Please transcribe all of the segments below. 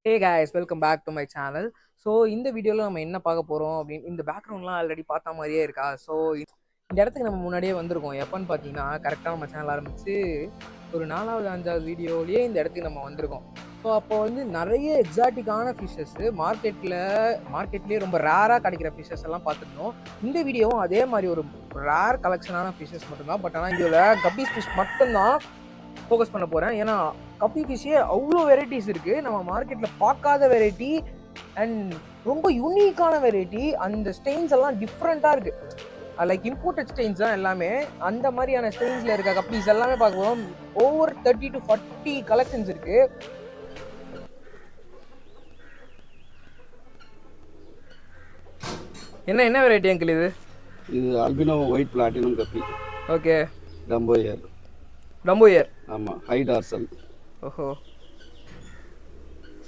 Hey guys, welcome back to my channel. So இந்த வீடியோவில் நம்ம என்ன பார்க்க போகிறோம் அப்படின்னு இந்த பேக்ரவுண்ட்லாம் ஆல்ரெடி பார்த்த மாதிரியே இருக்கா. ஸோ இந்த இடத்துக்கு நம்ம முன்னாடியே வந்திருக்கோம். எப்போன்னு பார்த்தீங்கன்னா கரெக்டாக நம்ம சேனல் ஆரம்பித்து ஒரு 4வது 5வது வீடியோலேயே இந்த இடத்துக்கு நம்ம வந்திருக்கோம். ஸோ அப்போ வந்து நிறைய எக்ஸாட்டிக்கான ஃபிஷ்ஷஸ்ஸு மார்க்கெட்லேயே ரொம்ப ரேராக கிடைக்கிற ஃபிஷ்ஷஸ் எல்லாம் பார்த்துருந்தோம். இந்த வீடியோவும் அதே மாதிரி ஒரு ரேர் கலெக்ஷனான ஃபிஷ்ஷஸ் மட்டும்தான். பட் ஆனால் இதில் கப்பீஸ் ஃபிஷ் மட்டும்தான் ஃபோக்கஸ் பண்ண போகிறேன். ஏன்னா கப்பி ஃபிஷ்ஷே அவ்வளோ வெரைட்டிஸ் இருக்குது. நம்ம மார்க்கெட்டில் பார்க்காத வெரைட்டி அண்ட் ரொம்ப யூனிக்கான வெரைட்டி. அந்த ஸ்டெயின்ஸ் எல்லாம் டிஃப்ரெண்ட்டாக இருக்குது. லைக் இம்போர்ட்டட் ஸ்டெயின்ஸ் தான் எல்லாமே. அந்த மாதிரியான ஸ்டெயின்ஸில் இருக்க கப்பீஸ் எல்லாமே பார்க்க போகிறோம். ஓவர் 30 to 40 கலெக்ஷன்ஸ் இருக்குது. என்ன வெரைட்டி அங்கிள் இது? இது ஆல்பினோ ஒயிட் பிளாட்டினம் கப்பி. ஓகே. டம்போயர். ஆமாம், ஹை டார்சல். ஓஹோ,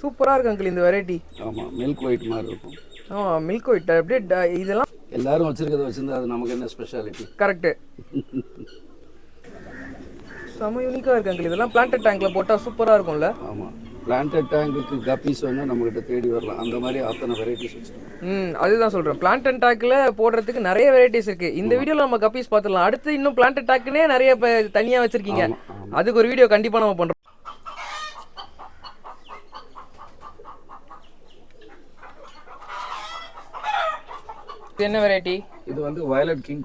சூப்பராக இருக்கு அங்கிள் இந்த வெரைட்டி. ஆமாம், மில்க் ஒயிட் மாதிரி இருக்கும். ஆமாம், மில்க் ஒயிட் அப்படியே இதெல்லாம் எல்லாரும் வச்சிருக்கிறத வச்சிருந்தா அது நமக்கு என்ன ஸ்பெஷாலிட்டி? கரெக்டு. செம யூனிக்காக இருக்கு அங்கிள். இதெல்லாம் பிளான்டட் டேங்க்ல போட்டால் சூப்பராக இருக்கும்ல? ஆமாம், பிளான்டட் டேங்குக்கு கப்பீஸ் வேணால் நம்மகிட்ட தேடி வரலாம். அந்த மாதிரி அத்தனை வெரைட்டிஸ் வச்சுருக்கோம். அதுதான் சொல்கிறேன். பிளான்டட் டேங்க்ல போடுறதுக்கு நிறைய வெரைட்டிஸ் இருக்குது. இந்த வீடியோவில் நம்ம கப்பீஸ் பார்த்துடலாம். அடுத்து இன்னும் பிளான்டட் டேங்க்னே நிறைய தனியாக வச்சுருக்கீங்க. அதுக்கு ஒரு வீடியோ கண்டிப்பாக நம்ம பண்ணுறோம். என்ன வெரைட்டி? இது வந்து வயலட் கிங்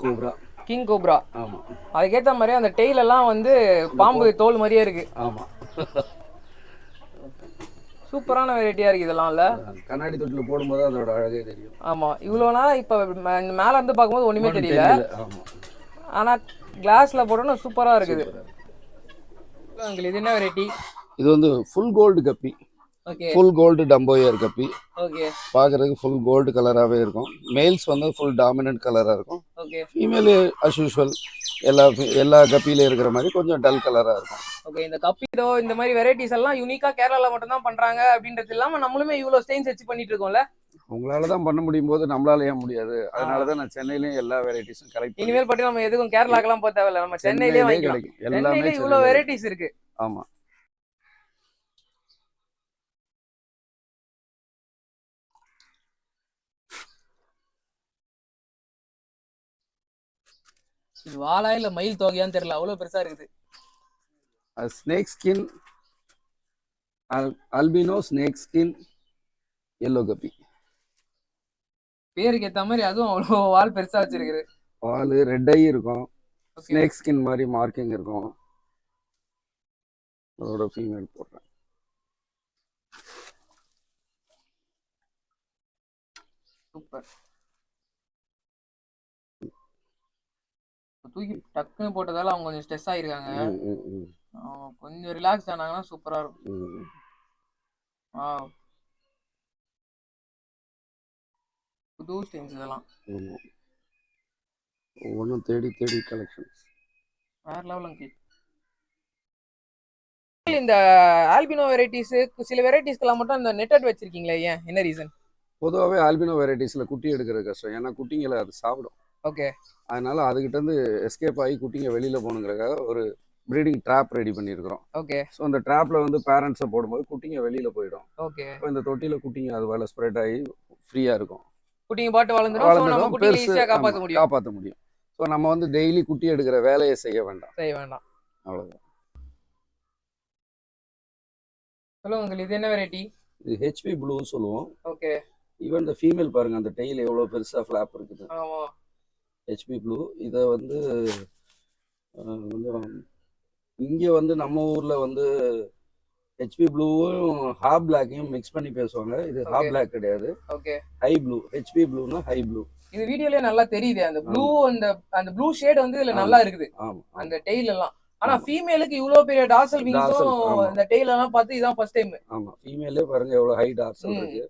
கோப்ரா. ஆமாம், அதுக்கேற்ற மாதிரி அந்த டெய்ல் எல்லாம் வந்து பாம்பு தோல் மாதிரியே இருக்கு. ஆமாம், சூப்பரான வெரைட்டியா இருக்கு இதெல்லாம்ல. கண்ணாடி தொட்டில் போடும்போது அதோட அழகே தெரியும். ஆமாம், இவ்வளோ நாள் இப்போ மேலே இருந்து பார்க்கும்போது ஒன்றுமே தெரியல. ஆனால் கிளாஸில் போட்டோன்னா சூப்பராக இருக்குது. இது என்ன வெரைட்டி? இது வந்து ஃபுல் கோல்டு கப்பி. ஃபுல் கோல்டு டம்போயர் கப்பி. ஓகே. பார்க்கறதுக்கு ஃபுல் கோல்டு கலராகவே இருக்கும். மேல்ஸ் வந்து ஃபுல் டாமினன்ட் கலராக இருக்கும். ஓகே. ஃபீமேல் அஸ் யூஷுவல் எல்லா கப்பியில இருக்கிற மாதிரி கொஞ்சம் டல் கலராக இருக்கும். ஓகே. இந்த கப்பிதோ இந்த மாதிரி வெரைட்டிஸ் எல்லாம் யூனிக்காக கேரளாவில் மட்டும் தான் பண்ணுறாங்க அப்படின்றது இல்லாமல் நம்மளுமே இவ்வளோ ஸ்டெயின்ஸ் வச்சு பண்ணிட்டு இருக்கோம்ல. உங்களால தான் பண்ண முடியும் போது நம்மளால ஏன் முடியாது? அதனால தான் நான் சென்னையிலையும் எல்லா வெரைட்டிஸும் கலெக்ட். இனிமேல் பற்றி நம்ம எதுக்கும் கேரளாக்கெல்லாம் போக தேவையில்ல, நம்ம சென்னையிலே கிடைக்கும். எல்லாமே இவ்வளோ வெரைட்டிஸ் இருக்கு. ஆமாம். இது வாழா இல்ல மயில் தோகையான்னு தெரியல, அவ்வளவு பெருசா இருக்குது. Snake skin albino snake skin yellow கப்பி. பேருக்கு ஏத்த மாதிரி அதுவும் அவ்வளோ வால் பெருசா வச்சிருக்குது. வால் ரெட் ஐ இருக்கும். ஸ்னேக் ஸ்கின் மாதிரி மார்க்கிங் இருக்கும். அதோட ஃபீமேல் போடுறேன். சூப்பர். தூக்கி டக்குன்னு போட்டதால அவங்க கொஞ்சம் ஸ்ட்ரெஸ் ஆயிருக்காங்க. கொஞ்சம் ரிலாக்ஸ் ஆனாங்கன்னா சூப்பரா இருக்கும். புது ஸ்டெயின்ஸ் இதெல்லாம். ஒவ்வொன்றும் தேடி கலெக்ஷன்ஸ் வேற லெவலுங்க. இந்த ஆல்பினோ வெரைட்டிஸ் சில வெரைட்டிஸ்க்கெல்லாம் மட்டும் அந்த நெட்டட் வச்சிருக்கீங்களா? ஏன், என்ன ரீசன்? பொதுவாகவே ஆல்பினோ வெரைட்டிஸில் குட்டி எடுக்கிறது கஷ்டம். ஏன்னா குட்டிங்களை அது சாப்பிடும். ஓகே. அதனால அதுகிட்ட இருந்து எஸ்கேப் ஆகி குட்டிங்க வெளியில் போகணுங்கிறதுக்காக ஒரு ப்ரீடிங் ட்ராப் ரெடி பண்ணியிருக்கிறோம். ஓகே. ஸோ அந்த ட்ராப்பில் வந்து பேரண்ட்ஸை போடும்போது குட்டிங்க வெளியில் போயிடும். ஓகே. இப்போ இந்த தொட்டியில் குட்டிங்க அது வேலை ஸ்ப்ரெட் ஆகி ஃப்ரீயாக இருக்கும். குட்டிங்க பாட்டு வளர்ந்துடும், பெருசு காப்பாற்ற முடியும். ஸோ நம்ம வந்து டெய்லி குட்டி எடுக்கிற வேலையை செய்ய வேண்டாம். அவ்வளோதான். சொல்லுங்க, இது என்ன வெரைட்டி? இது ஹெச்பி ப்ளூ சொல்லுவோம். ஓகே. ஈவன் இந்த ஃபீமேல் பாருங்க, அந்த டெய்ல் எவ்வளோ பெருசாக ஃப்ளாப் இருக்குது. HP blue. இதை வந்து கொஞ்சம் இங்கே வந்து நம்ம ஊரில் வந்து ஹெச்பி ப்ளூவும் ஹாப் பிளாக்கையும் மிக்ஸ் பண்ணி பேசுவாங்க. இது ஹாப் பிளாக் கிடையாது. ஓகே. High blue. ஹெச்பி ப்ளூனா ஹை ப்ளூ. இது வீடியோலயே நல்லா தெரியுது. அந்த ப்ளூ அந்த ப்ளூ ஷேட் வந்து இதுல நல்லா இருக்குது. ஆமா, அந்த டெய்ல் எல்லாம். ஆனா ஃபீமேலுக்கு இவ்வளவு பெரிய டார்சல் விங்ஸும் அந்த டெய்ல் எல்லாம் பார்த்து இதான் ஃபர்ஸ்ட் டைம். ஆமா, ஃபீமேலே பாருங்க எவ்வளவு ஹை டார்சல் இருக்கு.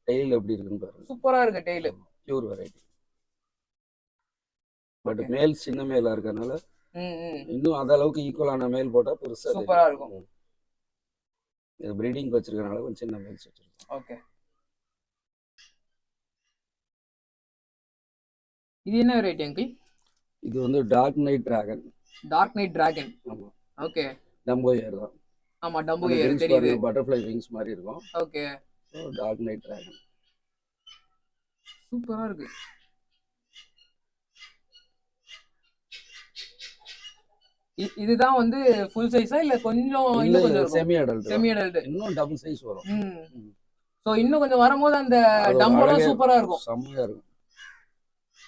டெய்ல் எப்படி இருக்குன்னு பாருங்க. சூப்பரா இருக்கு டெய்ல். Pure variety. பட் மேல் சின்ன மேலா இருக்கறனால இன்னும் அந்த அளவுக்கு ஈக்குவலான மேல் போட்டா பெருசா சூப்பரா இருக்கும். இது ப்ரீடிங் வச்சிருக்கறனால கொஞ்சம் சின்ன மேல்ஸ் வச்சிருக்கோம். ஓகே. இது என்ன வெரைட்டி அங்கிள்? இது வந்து டார்க் நைட் டிராகன். ஆமா. ஓகே. டம்போயர் தான். ஆமா டம்பு அந்த ஏர் விங்ஸ் தெரியுது. பாருங்க, பட்டர்ஃப்ளை விங்ஸ் மாதிரி இருக்கும். ஓகே. Dark night dragon. சூப்பரா இருக்கு. இதுதான் வந்து ஃபுல் சைஸா இல்ல கொஞ்சம் இல்ல இன்னும் இல்ல கொஞ்சம் இருக்கும்? செமி அடல்ட் தான். Semi adult. இன்னும் டபுள் சைஸ் வரும். ம். சோ இன்னும் கொஞ்சம் வரும்போது அந்த அதோட டம்போலாம் அழகே சூப்பரா இருக்கும். செம்மையா இருக்கும்.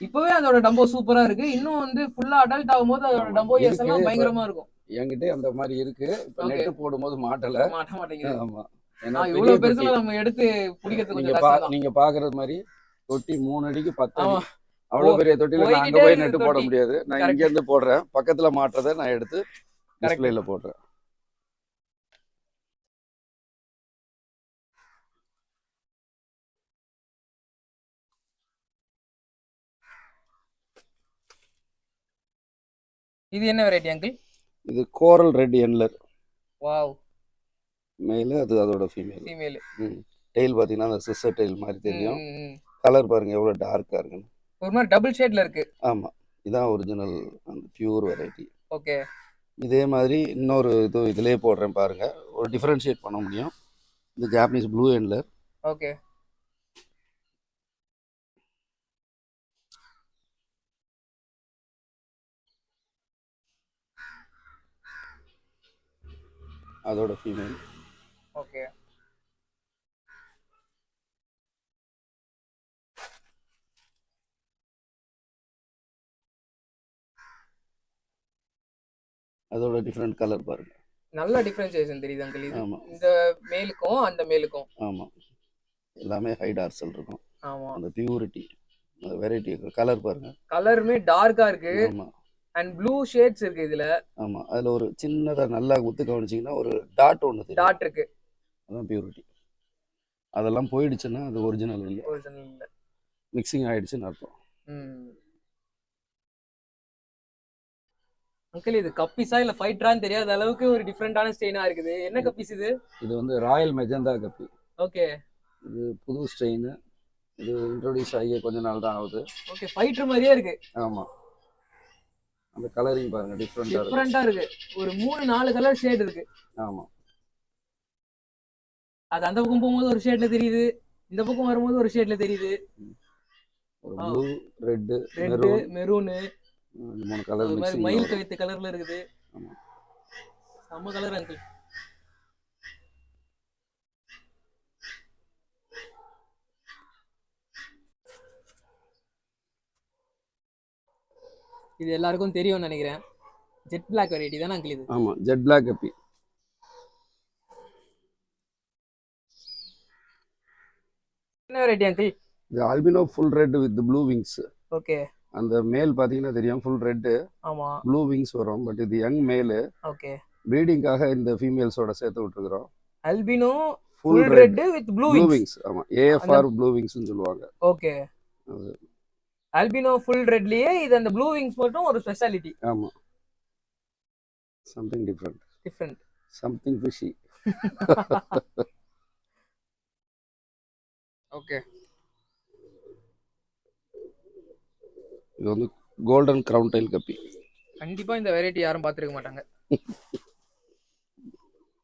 இப்பவே அதோட டம்போ சூப்பரா இருக்கு. இன்னும் வந்து ஃபுல்லா அடல்ட் ஆகும்போது அதோட ஆமா டம்போ இயர்ஸ் இருக்கு. எல்லாம் இப்ப பயங்கரமா இருக்கும். என்கிட்ட அந்த மாதிரி இருக்கு. இப்ப ஓகே. நெட் போடும்போது மாட்டல. மாட்ட மாட்டேங்குது. ஆமா. ஏன்னா பெரிய இவ்வளவு தொட்டி. பெருசுல நம்ம எடுத்து பிடிக்கிறது நீங்க கொஞ்சம் கஷ்டம் தான். நீங்க பாக்குறது மாதிரி தொட்டி 3 அடிக்கு 10 அடி. ஆமா. அவ்வளவு பெரிய தொட்டில நான் அங்க போய்க்கிட்டே போய் இருக்குது நெட் போட தொட்டி. முடியாது. நான் இங்க கரெக்ட். இருந்து போடுறேன். பக்கத்துல மாட்டுறதை நான் எடுத்து கரெக்ட். டிஸ்பிளேல போடுறேன். இது என்ன வெரைட்டி அங்கிள்? இது கோரல் ரெட் என்லர். வாவ். மேல அது அதோட ஃபீமேல். ஃபீமேல். டெயில் பாத்தீங்கன்னா அந்த சிஸ்டர் டெயில் மாதிரி தெரியும். ம். கலர் பாருங்க எவ்வளவு டார்க்கா இருக்குன்னு. ஒரு மாதிரி டபுள் ஷேட்ல இருக்கு. ஆமா. இதான் ஒரிஜினல் அந்த பியூர் வெரைட்டி. ஓகே. இதே மாதிரி இன்னொரு இது இதுலயே போடுறேன் பாருங்க. ஒரு டிஃபரன்ஷியேட் பண்ண முடியும். இது ஜாப்பனீஸ் ப்ளூ என்லர். ஓகே. அதோட ஃபீமேல். ஓகே. அதோட டிஃப்ரெண்ட் கலர் பாருங்க. நல்ல டிஃபரன்சியேஷன் தெரியுது அங்கிள். இது ஆமா இந்த மேலுக்கும் அந்த மேலுக்கும். ஆமா. எல்லாமே ஹை டார்சல் இருக்கும். ஆமா. அந்த பியூரிட்டி அந்த வெரைட்டி கலர் பாருங்க. கலருமே டார்க்கா இருக்கு. ஆமா அண்ட் ப்ளூ ஷேட்ஸ் இருக்கு இதுல. ஆமா. அதுல ஒரு சின்னதா நல்லா குத்து கவனிச்சீங்கன்னா ஒரு டாட் ஒன்று தெரியும். டாட் இருக்கு. அதான் பியூரிட்டி. அதெல்லாம் போயிடுச்சுன்னா அது ஒரிஜினல் இல்லை. ஒரிஜினல் இல்ல. மிக்சிங் ஆயிடுச்சுன்னு அர்த்தம். அங்கிள் இது கப்பிஸா இல்ல ஃபைட்டரான்னு தெரியாத அளவுக்கு ஒரு டிஃபரெண்டான ஸ்டெயினா இருக்குது. என்ன கப்பிஸ் இது? இது வந்து ராயல் மெஜந்தா கப்பி. ஓகே. இது புது ஸ்ட்ரெயின். இது இன்ட்ரோடியூஸ் ஆகி கொஞ்ச நாள் தான் ஆகுது. ஓகே. ஃபைட்டர் மாதிரியே இருக்கு. ஆமா. அந்த கலரிங் பாருங்க டிஃபரெண்டா இருக்கு. ஒரு 3-4 கலர் ஷேட் இருக்கு. ஆமா. அது அந்த பக்கம் போகும்போது ஒரு ஷேட்ல தெரியுது, இந்த பக்கம் வரும்போது ஒரு ஷேட்ல தெரியுது. ஒரு ப்ளூ, ரெட், மெரூன், இந்த மூணு கலர் ஒரு மாதிரி மிக்சிங். மயில் கழுத்து கலர்ல இருக்குது. ஆமா. செம்ம கலர் அங்கிள். இது எல்லாருக்கும் தெரியும்னு நினைக்கிறேன். ஜெட் பிளாக் வெரைட்டி தானே அங்கிள் இது? ஆமா, ஜெட் பிளாக் கப்பி. என்ன வெரைட்டி அங்கிள்? இது Alpino full red with blue wings. Okay. அந்த மேல் பாத்தீங்கன்னா தெரியும் ஃபுல் ரெட். ஆமா. ப்ளூ விங்ஸ் வரும். பட் இது யங் மேல். ஓகே. ப்ரீடிங்காக இந்த ஃபீமேல்ஸோட சேர்த்து விட்டுருக்கோம். Alpino full red with blue wings. ஆமா, ஏஎஃப்ஆர் ப்ளூ விங்ஸ்னு சொல்லுவாங்க. ஓகே. ஆல்பினோ ஃபுல் ரெட்லயே இது அந்த ப்ளூ விங்ஸ் மட்டும் ஒரு ஸ்பெஷாலிட்டி. ஆமா. Something different. Something fishy. Okay. இது வந்து கோல்டன் கிரவுன் டைல் கப்பி. கண்டிப்பா இந்த வெரைட்டி யாரும் பார்த்திருக்க மாட்டாங்க.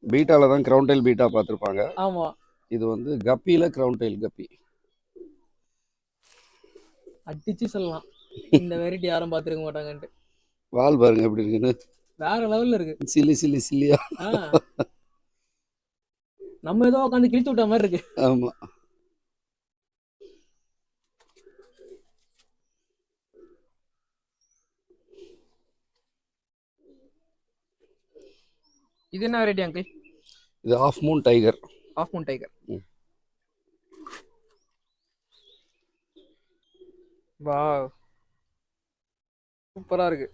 பீட்டால தான் கிரவுன் டைல் பீட்டா பார்த்திருப்பாங்க. ஆமா. இது வந்து கப்பில கிரவுன் டைல் கப்பி. அடிச்சு சொல்லலாம் இந்த வெரைட்டி யாரும் பார்த்திருக்க மாட்டாங்கன்ட்டு. வால் பாருங்க எப்படி இருக்குன்னு. வேற லெவல்ல இருக்கு. சில்லியா. நம்ம ஏதோ உட்காந்து கிழிச்சு விட்ட மாதிரி இருக்கு. ஆமா. இது என்ன வெரைட்டி அங்கிள்? இது half moon tiger. Half moon tiger. Wow. சூப்பரா இருக்கு.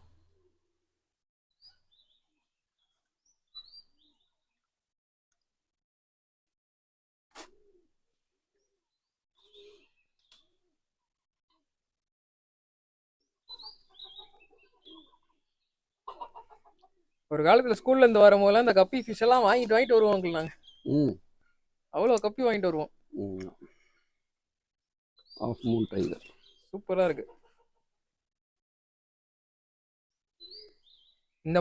ஒரு காலத்துல ஸ்கூல்ல இருந்து வரும்போது அந்த கப்பி ஃபிஷ் எல்லாம் வாங்கிட்டு வருவோம் நாங்க. அவ்வளவு கப்பி வாங்கிட்டு வருவோம். ஆஃப் மூன் டைகர் சூப்பரா இருக்கு. இந்த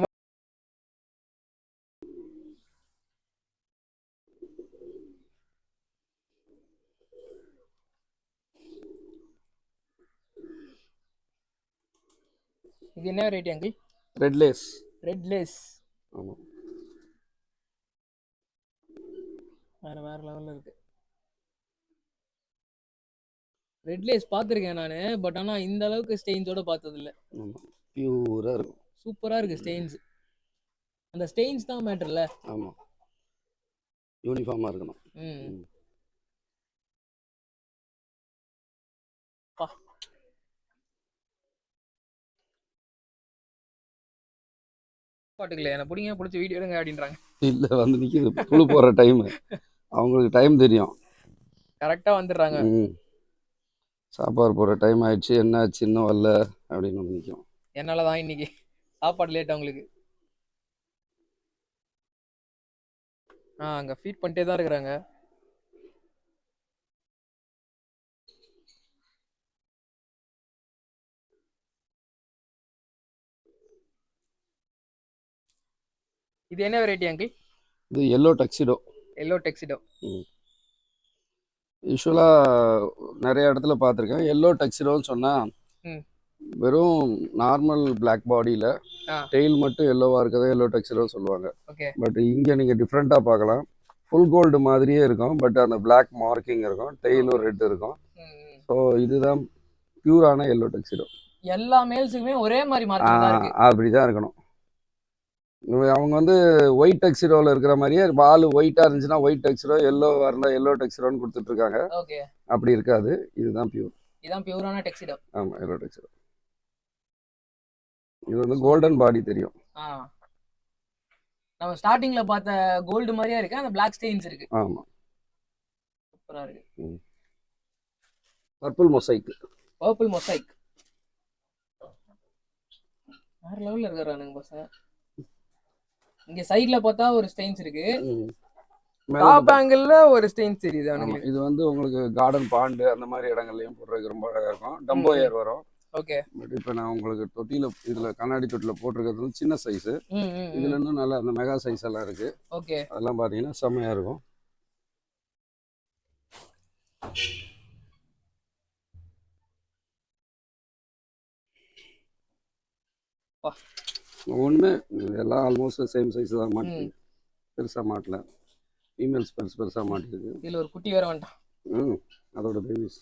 இது என்ன variety uncle? Red lace. Red lace. ஆமாம். வேற லெவலில் இருக்கு. ரெட் லேஸ் பார்த்துருக்கேன் நான், பட் ஆனால் இந்த அளவுக்கு ஸ்டெயின்ஸோட பார்த்ததில்ல. ஆமாம், பியூராக இருக்கும். சூப்பராக இருக்குது ஸ்டெயின்ஸ். அந்த ஸ்டெயின்ஸ் தான் மேட்டர்ல. ஆமாம், யூனிஃபார்மாக இருக்கணும். ம். பாட்டுக்கல என்ன பிடிங்க, பிடிச்சி வீடியோ எடுங்க அப்படின்றாங்க. இல்லை, வந்து நிற்கிது புழு போகிற டைமு. அவங்களுக்கு டைம் தெரியும், கரெக்டாக வந்துடுறாங்க. சாப்பாடு போகிற டைம் ஆயிடுச்சு, என்ன ஆச்சு இன்னும் வரல அப்படின்னு வந்து நிற்கும். என்னால் தான் இன்னைக்கு சாப்பாடு லேட் அவங்களுக்கு. அங்கே ஃபீட் பண்ணிட்டே தான் இருக்கிறாங்க. இது என்ன வெரைட்டி அங்கிள்? இது எல்லோ டக்ஸிடோ. Yellow tuxedo. யூஸ்வலாக நிறைய இடத்துல பார்த்துருக்கேன். எல்லோ டக்ஸிடோன்னு சொன்னால் வெறும் நார்மல் பிளாக் பாடியில் டெயில் மட்டும் எல்லோவாக இருக்கிறத எல்லோ டக்ஸிடோன்னு சொல்லுவாங்க. பட் இங்கே நீங்கள் டிஃப்ரெண்ட்டாக பார்க்கலாம். ஃபுல் கோல்டு மாதிரியே இருக்கும், பட் அந்த பிளாக் மார்க்கிங் இருக்கும், டெயிலும் ரெட் இருக்கும். ஸோ இதுதான் பியூரான எல்லோ டக்ஸிடோ. எல்லா மேல்ஸுக்குமே ஒரே மாதிரி மார்க்கிங் அப்படி தான் இருக்கணும். அவங்க வந்து ஒயிட் டெக்ஸிடோவில் இருக்கிற மாதிரியே வால் ஒயிட்டாக இருந்துச்சுன்னா ஒயிட் டெக்ஸிடோ, எல்லோவாக இருந்தால் எல்லோ டெக்ஸிடோன்னு கொடுத்துட்ருக்காங்க. அப்படி இருக்காது, இதுதான் பியூர். இதுதான் பியூரான டெக்ஸிடோ. ஆமாம், எல்லோ டெக்ஸிடோ. இது வந்து கோல்டன் பாடி தெரியும். நம்ம ஸ்டார்டிங்ல பார்த்த கோல்டு மாதிரியே இருக்கு, அந்த பிளாக் ஸ்டெயின்ஸ் இருக்கு. ஆமாம், சூப்பரா இருக்கு. Purple mosaic. பர்பிள் மொசைக் வேற லெவல்ல இருக்கானுங்க பசங்க. இங்க சைடுல பார்த்தா ஒரு ஸ்டெயின்ஸ் இருக்கு, டாப் ஆங்கிள்ல ஒரு ஸ்டெயின்ஸ் தெரியுது அவங்களுக்கு. இது வந்து உங்களுக்கு கார்டன் பாண்டு அந்த மாதிரி இடங்கள்லயும் போடுறதுக்கு ரொம்ப அழகா இருக்கும். டம்போ ஏர் வரும். ஓகே. பட் இப்போ நான் உங்களுக்கு தொட்டியில் இதில் கண்ணாடி தொட்டியில் போட்டிருக்கிறது வந்து சின்ன சைஸு. இதில் இன்னும் நல்லா அந்த மெகா சைஸ் எல்லாம் இருக்கு. ஓகே. அதெல்லாம் பார்த்தீங்கன்னா செம்மையாக இருக்கும். ஒன்றுமே எல்லாம் ஆல்மோஸ்ட் சேம் சைஸ் தான் மாட்டி, பெருசாக மாட்டல. ஃபீமேல்ஸ் பெருசாக மாட்டிருக்கு. இதில் ஒரு குட்டி வேற வேண்டாம். அதோட பேபிஸ்.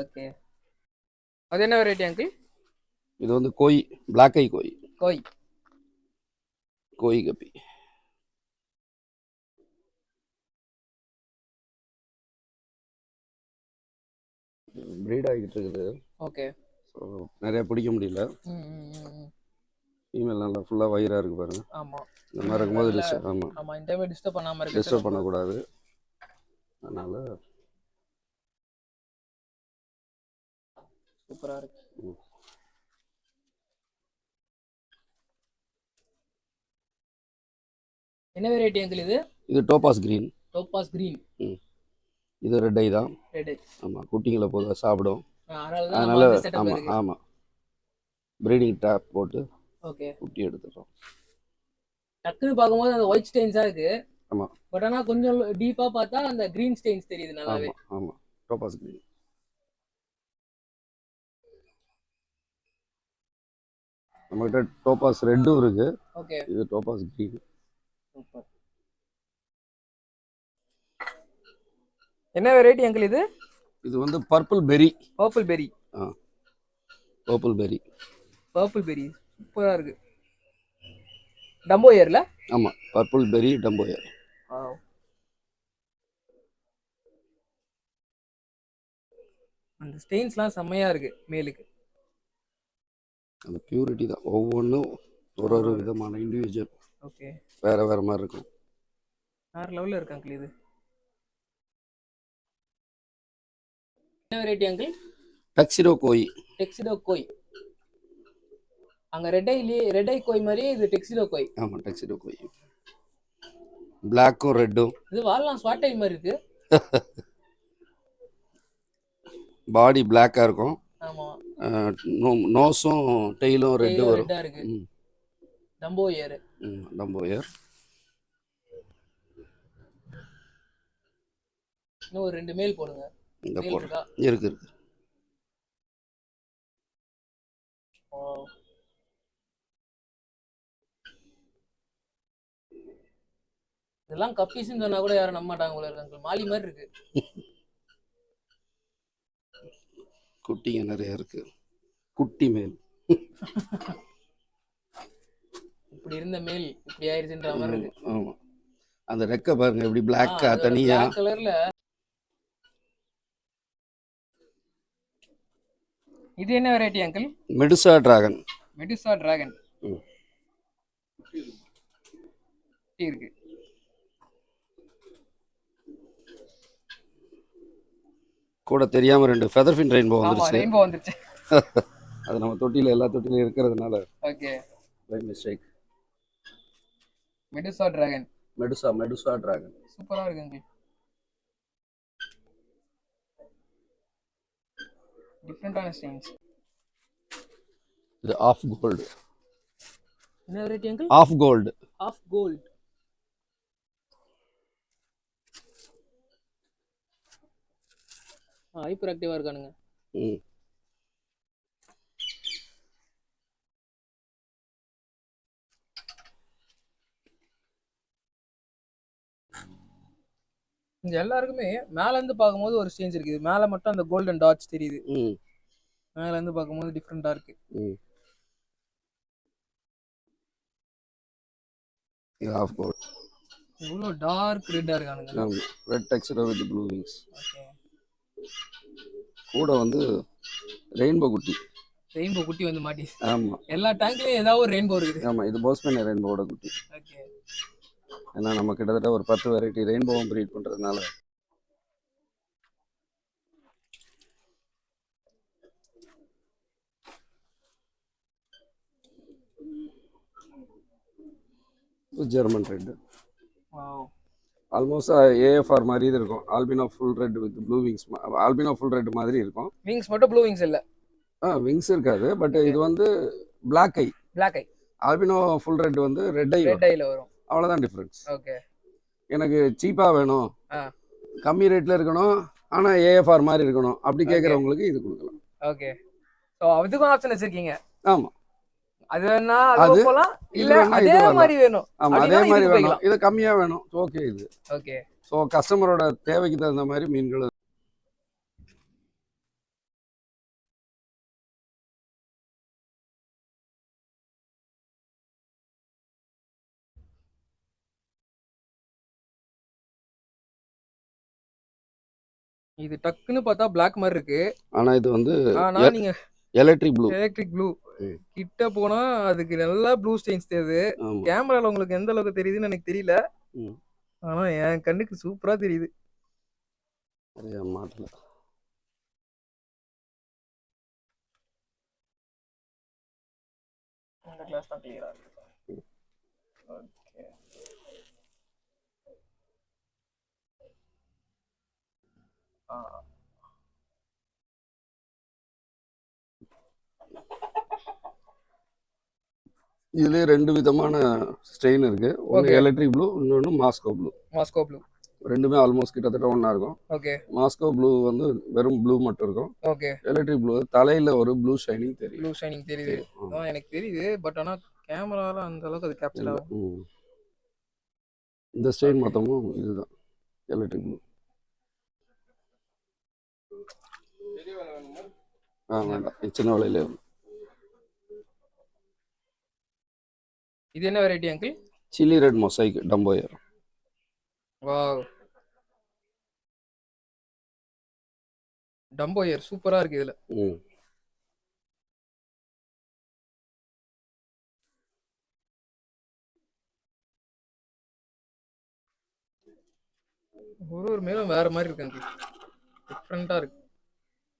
ஓகே. அது என்ன வெரைட்டி அங்கிள்? இது வந்து கோய், பிளாக் ஐ கோய். கோய் கப்பி. ப்ரீட் ஆகிட்டு இருக்குது. ஓகே. ஸோ நிறைய பிடிக்க முடியல. ஃபீமேல் நல்லா ஃபுல்லாக வயிறாக இருக்கு பாருங்க. ஆமாம், இந்த மாதிரி இருக்கும்போது இந்த டைம் டிஸ்டர்ப் பண்ணாமல் இருக்கு. டிஸ்டர்ப் பண்ணக்கூடாது. அதனால சூப்பராக இருக்கு. என்ன வெரைட்டி அங்கிள் இது? இது டோபாஸ் கிரீன். Topaz green. இது ரெட் ஐ தான். ரெட் ஐ. ஆமாம், குட்டிங்களை போதும் சாப்பிடும். அதனால ஆமாம், ப்ரீடிங் டேப் போட்டு ஓகே குட்டி எடுத்துட்டோம். டக்குன்னு பார்க்கும்போது அந்த ஒயிட் ஸ்டெயின்ஸாக இருக்கு. ஆமாம், பட் ஆனால் கொஞ்சம் டீப்பாக பார்த்தா அந்த கிரீன் ஸ்டெயின்ஸ் தெரியுது நல்லாவே. ஆமாம், டோபாஸ் கிரீன். நம்மகிட்ட டோபாஸ் ரெட்டும் இருக்கு. ஓகே. இது டோபாஸ் கிரீன். சூப்பர். என்ன வெரைட்டி அங்கிள் இது? இது வந்து பர்பிள் பெரி. பர்பிள் பெரி. பர்பிள் பெரி. பர்பிள் பெரி சூப்பரா இருக்கு. டம்போ ஏர்ல? ஆமா, பர்பிள் பெரி டம்போ ஏர். அந்த ஸ்டெயின்ஸ்லாம் செம்மையா இருக்கு மேலுக்கு. அந்த பியூரிட்டி தான், ஒவ்வொன்றும் ஒரு விதமான இண்டிவிஜுவல். ஓகே. வேற வேற மாதிரி இருக்கும். வேற லெவல்ல இருக்கு அங்கிள் இது. என்ன வெரைட்டி அங்கிள்? டக்ஸிடோ கோய். டெக்ஸிடோ கோய். அங்க ரெட் ஐ கோய் மாதிரி இது டெக்ஸிடோ கோய். ஆமா, டக்ஸிடோ கோய். பிளாக்கும் ரெட்டும். இது வால்லாம் ஸ்வாட் ஐ மாதிரி இருக்கு. பாடி பிளாக்கா இருக்கும். ஆமா. நோஸும் டெயிலும் ரெட் வரும். ரெட்டா இருக்கு. டம்போ ஏர். டம்போ ஏர். இன்னும் ஒரு 2 மேல் போடுங்க. இருக்கு. இதெல்லாம் கப்பீஸ்ன்னு சொன்னா கூட யாரும் நம்ப மாட்டாங்க போல இருக்கு அங்கிள். மாலி மாதிரி இருக்கு. குட்டிங்க நிறைய இருக்கு. குட்டி மேல். இப்படி இருந்த மேல் இப்படி ஆயிருச்சுன்ற மாதிரி இருக்கு. ஆமா, அந்த ரெக்க பாருங்க எப்படி பிளாக்கா தனியா. பிளாக் கலர்ல. இது என்ன variety uncle? Medusa dragon. Medusa dragon இருக்கு. கூட தெரியாம 2 ஃபெதர் ஃபின் ரெயின்போ வந்துருச்சு. ரெயின்போ வந்துருச்சு. அது நம்ம தொட்டில எல்லா தொட்டிலும் இருக்கிறதுனால. Okay, by mistake. Medusa dragon. Medusa dragon சூப்பரா இருக்கு அங்கிள். டிஃபரண்டான ஸ்டைல்ஸ். இது ஆஃப் கோல்ட். என்ன variety uncle? Half gold. Half gold. Hyper ஆக்டிவா இருக்கானுங்க. இங்க எல்லாருக்குமே மேல இருந்து பார்க்கும்போது ஒரு சேஞ்ச் இருக்குது. மேல மட்டும் அந்த கோல்டன் டாட்ஸ் தெரியுது. மேல இருந்து பார்க்கும்போது டிஃபரெண்டா இருக்கு. இது ஆஃப் கோல்ட். இவ்வளோ டார்க் ரெட்டா இருக்கானுங்க. Red texture with blue wings. Okay. கூட வந்து ரெயின்போ குட்டி. ரெயின்போ குட்டி வந்து மாட்டி. ஆமா, எல்லா டேங்க்லயும் ஏதாவது ஒரு ரெயின்போ இருக்குது. ஆமா, இது போஸ்மேன் ரெயின்போட குட்டி. ஓகே. ஏன்னா நம்ம கிட்டத்தட்ட ஒரு 10 வெரைட்டி ரெயின்போவும் ப்ரீட் பண்றதுனால. German red. Wow. Almost AFR மாதிரி இது இருக்கும். Alpino full red with blue wings. Alpino full red மாதிரி இருக்கும். விங்ஸ் மட்டும் ப்ளூ விங்ஸ் இல்ல. விங்ஸ் இருக்காது. பட் இது வந்து பிளாக் ஐ. பிளாக் ஐ. ஆல்பினோ ஃபுல் ரெட் வந்து ரெட் ஐல வரும். அவ்வளவுதான் டிஃபரன்ஸ். ஓகே. எனக்கு சீப்பா வேணும், கம்மி ரேட்ல இருக்கணும், ஆனா ஏஎஃப்ஆர் மாதிரி இருக்கணும் அப்படி கேக்குறவங்களுக்கு இது கொடுக்கலாம். ஓகே. சோ அதுக்கும் ஆப்ஷன் வச்சிருக்கீங்க. ஆமா, அது வேணா அது போலாம், இல்ல அதே மாதிரி வேணும். ஆமா, அதே மாதிரி வேணும், இது கம்மியா வேணும். ஓகே. இது ஓகே. சோ கஸ்டமரோட தேவைக்கு தகுந்த மாதிரி மீன்கள். இது டக்குன்னு பார்த்தா பிளாக் மாதிரி இருக்கு. ஆனா இது வந்து நீங்க எலக்ட்ரிக் ப்ளூ. கிட்ட போனா அதுக்கு நல்லா ப்ளூ ஸ்டெயின்ஸ் தெரியுது. கேமரால உங்களுக்கு எந்த அளவுக்கு தெரியுதுன்னு எனக்கு தெரியல. ஆனா என் கண்ணுக்கு சூப்பரா தெரியுது. மாட்டல. இந்த கிளாஸ் தான் கிளியரா இருக்கு. ஓகே. இதுல 2 விதமான ஸ்ட்ரெயின் இருக்கு. ஒன்னு எலக்ட்ரிக் ப்ளூ, இன்னொன்னு மாஸ்கோ ப்ளூ. ரெண்டுமே ஆல்மோஸ்ட் கிட்டத்தட்ட ஒண்ணா இருக்கும். ஓகே. மாஸ்கோ ப்ளூ வந்து வெறும் ப்ளூ மட்டும் இருக்கும். ஓகே. எலக்ட்ரிக் ப்ளூ தலையில ஒரு ப்ளூ ஷைனிங் தெரியுது. எனக்கு தெரியுது. பட் ஆனா கேமரால அந்த அளவுக்கு அது கேப்சர் ஆகும். இந்த ஸ்ட்ரெயின் மொத்தமும் இதுதான் எலக்ட்ரிக் ப்ளூ. வேண்டாம், சின்ன வலையில. இது என்ன variety uncle? Chilli red mosaic dumbo ear. Wow, dumbo ear சூப்பரா இருக்கு. இதுல ஒரு மேலும் வேற மாதிரி இருக்கு அங்கிள். டிஃபரெண்டா இருக்கு.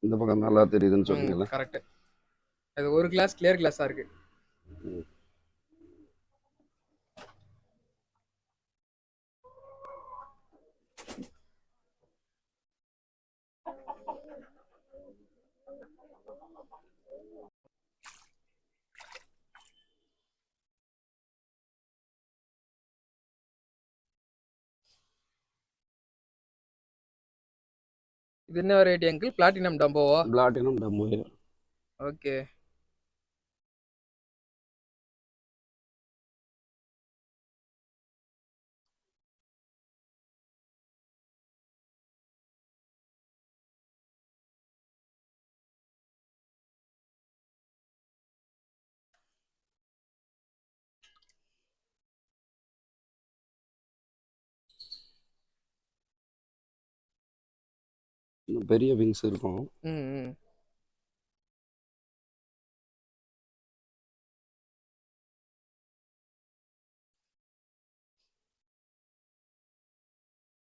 இந்த பக்கம் நல்லா தெரியுதுன்னு சொன்னீங்கல்ல. கரெக்ட். அது ஒரு கிளாஸ் கிளியர் கிளாஸா இருக்கு. இது என்ன variety uncle? Platinum டம்போவா? Platinum டம்போயர். Okay. பெரிய விங்ஸ் இருக்கும்.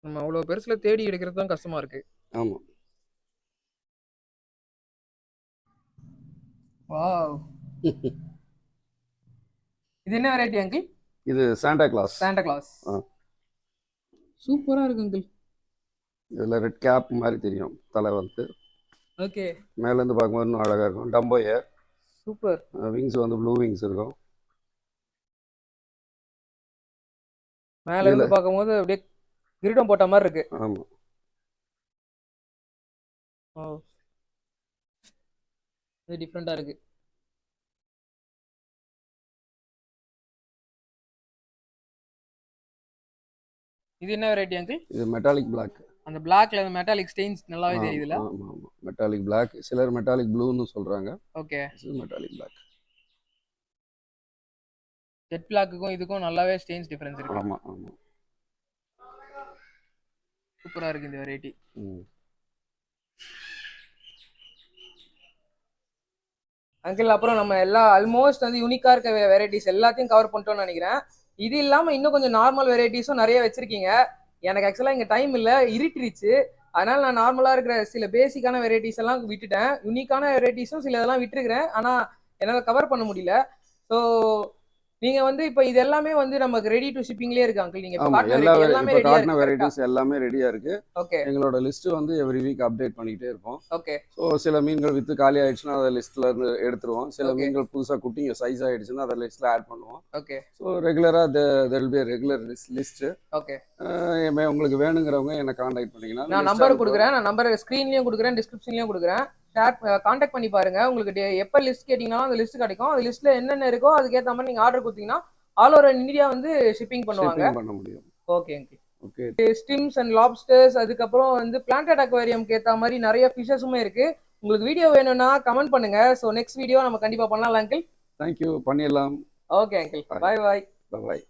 நம்ம அவ்வளோ பெருசுல தேடி எடுக்கிறது தான் கஷ்டமா இருக்கு. ஆமாம். வாவ். இது என்ன வெரைட்டி அங்கிள்? இது சாண்டா கிளாஸ். Santa Claus. சூப்பரா இருக்கு அங்கிள். இதில் ரெட் கேப் மாதிரி தெரியும் தலை வந்து. ஓகே. மேலேருந்து பார்க்கும்போது இன்னும் அழகாக இருக்கும். டம்போ ஏர். சூப்பர். விங்ஸ் வந்து ப்ளூ விங்ஸ் இருக்கும். மேலேருந்து பார்க்கும்போது அப்படியே கிரீடம் போட்ட மாதிரி இருக்கு. ஆமாம். இது டிஃப்ரெண்டா இருக்கு. இது என்ன வெரைட்டி அங்கிள்? இது மெட்டாலிக் பிளாக். அந்த பிளாக்ல அந்த மெட்டாலிக் ஸ்டெயின்ஸ் நல்லாவே தெரியுதுல. ஆமா ஆமா, மெட்டாலிக் பிளாக். சிலர் மெட்டாலிக் ப்ளூன்னு சொல்றாங்க. ஓகே. இது மெட்டாலிக் பிளாக். ஜெட் பிளாக்குக்கும் இதுக்கும் நல்லாவே ஸ்டெயின்ஸ் டிஃபரன்ஸ் இருக்கு. ஆமா ஆமா. சூப்பரா இருக்கு இந்த வெரைட்டி. அங்கிள் அப்புறம் நம்ம எல்லா ஆல்மோஸ்ட் வந்து யூனிக்கா இருக்க வெரைட்டிஸ் எல்லாத்தையும் கவர் பண்ணிட்டோம்னு நினைக்கிறேன். இது இல்லாம இன்னும் கொஞ்சம் நார்மல் வெரைட்டிஸும் நிறைய வச்சிருக்கீங்க. எனக்கு ஆக்சுவலா இங்க டைம் இல்ல, இருட்டிருச்சு. அதனால நான் நார்மலா இருக்கிற சில பேசிக்கான வெரைட்டிஸ் எல்லாம் விட்டுட்டேன். யூனிக்கான வெரைட்டிஸும் சில இதெல்லாம் விட்டுருக்கிறேன். ஆனா என்னால கவர் பண்ண முடியல. ஸோ நீங்க வந்து இப்போ இது எல்லாமே வந்து நமக்கு ரெடி டு ஷிப்பிங்லயே இருக்கு அங்கிள். நீங்க எல்லாமே காட்டின வெரைட்டிஸ் எல்லாமே ரெடியா இருக்கு. ஓகே. எங்களோட லிஸ்ட் வந்து எவ்ரி வீக் அப்டேட் பண்ணிக்கிட்டே இருப்போம். ஓகே. ஸோ சில மீன்கள் வித்து காலி ஆயிடுச்சுன்னா அதை லிஸ்ட்ல இருந்து எடுத்துருவோம். சில மீன்கள் புதுசாக குட்டிங்க சைஸ் ஆயிடுச்சுன்னா அதை லிஸ்ட்ல ஆட் பண்ணுவோம். ஓகே. ஸோ ரெகுலரா there will be regular list. Okay. உங்களுக்கு வேணுங்கிறவங்க என்ன கான்டாக்ட் பண்ணீங்கன்னா நான் நம்பர் கொடுக்குறேன். நான் நம்பர் ஸ்க்ரீன்லயும் கொடுக்குறேன், டிஸ்கிரிப்ஷன்லயும் கொடுக்குறேன். கான்டாக்ட் பண்ணி பாருங்க. உங்களுக்கு எப்போ லிஸ்ட் கேட்டீங்கன்னா அந்த லிஸ்ட் கிடைக்கும். அந்த லிஸ்ட்ல என்னென்ன இருக்கோ அதுக்கேற்ற மாதிரி நீங்க ஆர்டர் கொடுத்தீங்கன்னா ஆல் ஓவர் இந்தியா வந்து ஷிப்பிங் பண்ணுவாங்க. பண்ண முடியும். Okay uncle. Okay. Shrimps and lobsters, அதுக்கப்புறம் வந்து பிளான்டட் அக்வேரியம்க்கு ஏற்ற மாதிரி நிறைய ஃபிஷஸுமே இருக்கு. உங்களுக்கு வீடியோ வேணும்னா கமெண்ட் பண்ணுங்க. ஸோ நெக்ஸ்ட் வீடியோ நம்ம கண்டிப்பா பண்ணலாம் அங்கிள். தேங்க்யூ, பண்ணிடலாம். Okay uncle. Bye bye. பாய்.